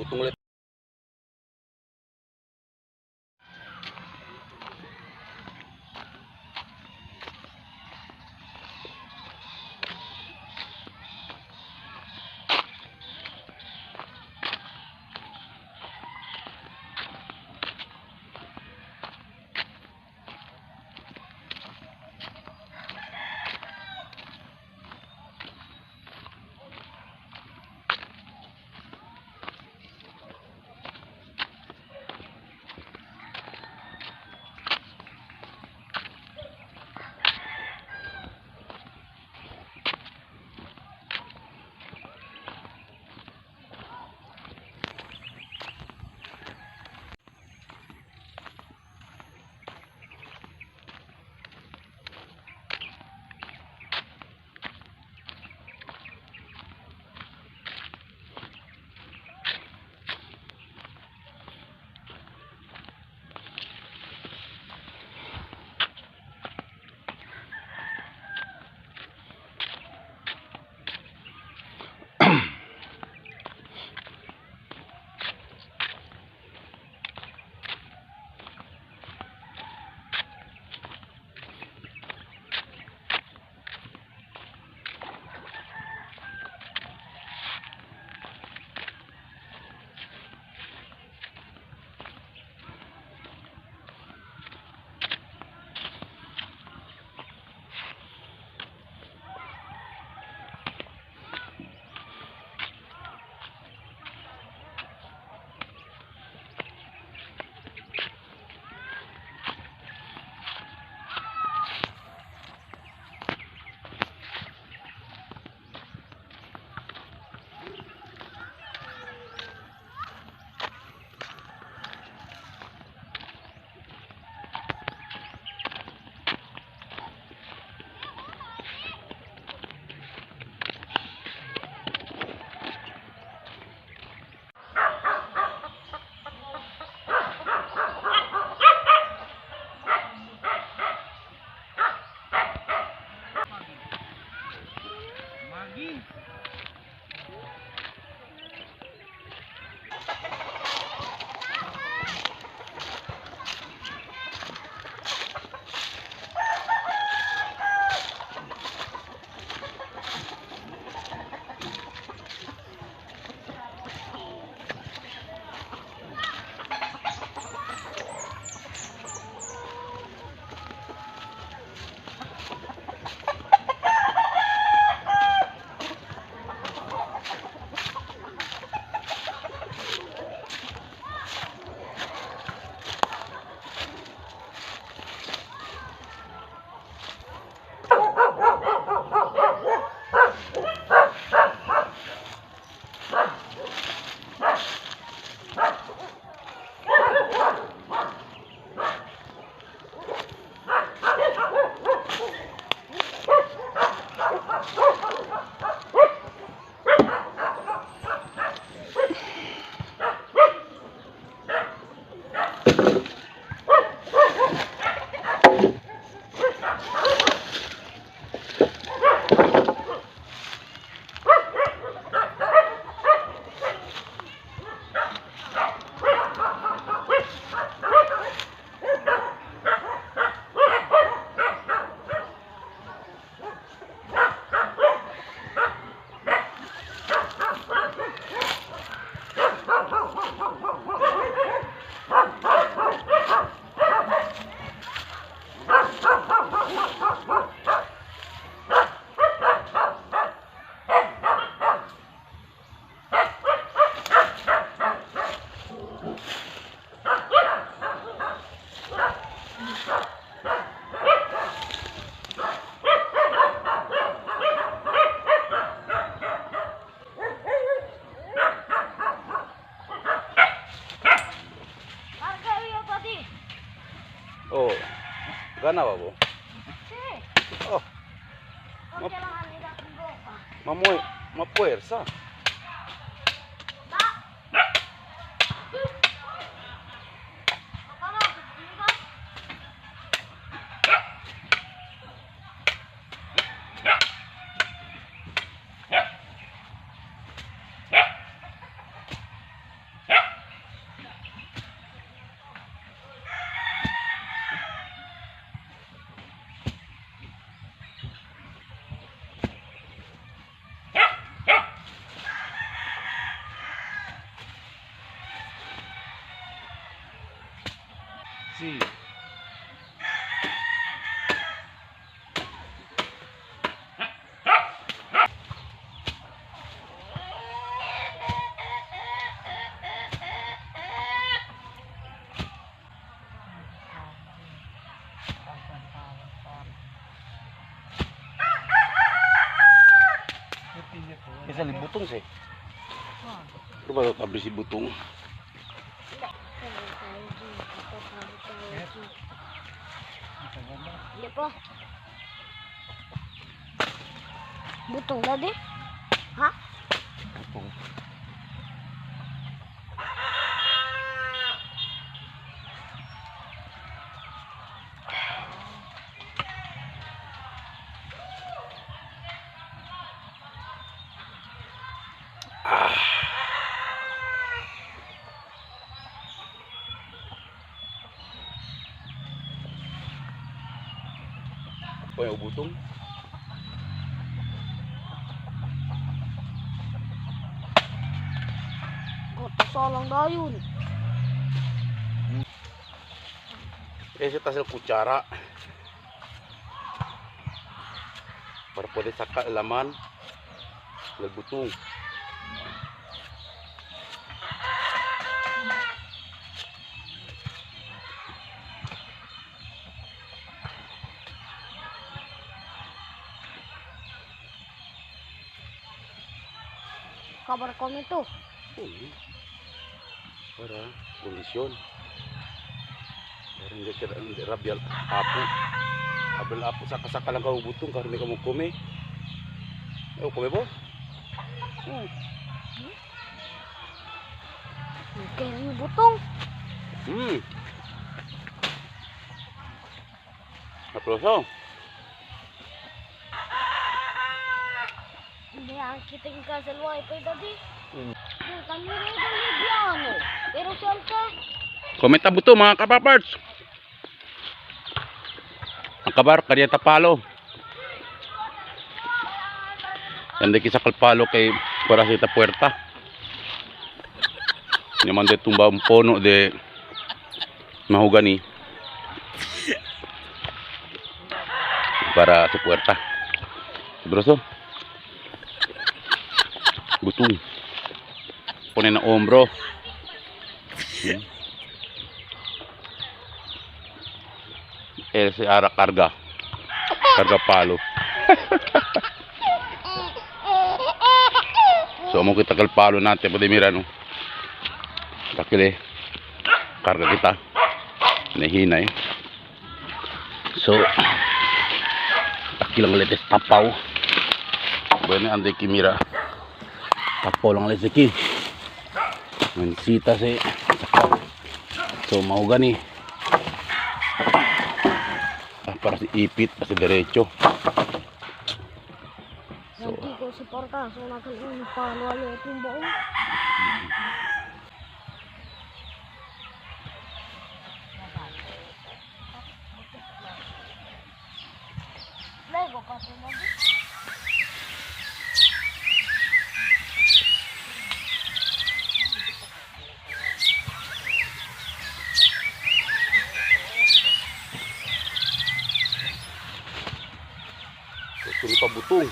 Utong ulit. Oh, gana ba po? Oh, mapuwersa. Easy. Isa li butong sih. Coba lo tabri si butong. Hindi po. Butong tadi? Ha? Butong. Oh, yung butong. Salang daw yun. Ese tas el kutsara. Para poder sacar el laman del butong. Kabar kami tuh. Para kondisyon. Para hindi rabyal apo. Abel apo saka-saka lang kau butong karena hindi kamu kume. Kume bo? Oke, ini butong. Aproso. Hindi ang kiting ka sa wifi tadi. Kami rin ang libyano. Pero siyempre, Komenta buto mga kapaparts. Ang kabar kanya tapalo. Yan kisa kalpalo kay para sa puerta. Naman de tumba un pono de mahogani para sa puerta. Broso. Butong. Ponen na ombro. Ese ara carga palo. So mo kita kalpalo natin pwede mira no. Takile karga kita nahina so takilang letes tapaw bueno ande kimira tapaw lang letes ki mansita se so mahogani para si ipit para si derecho so nanti ko si Porta. So, nakalun pa. Wala itong buong. Lego pa ito mo. Sulit pa butong.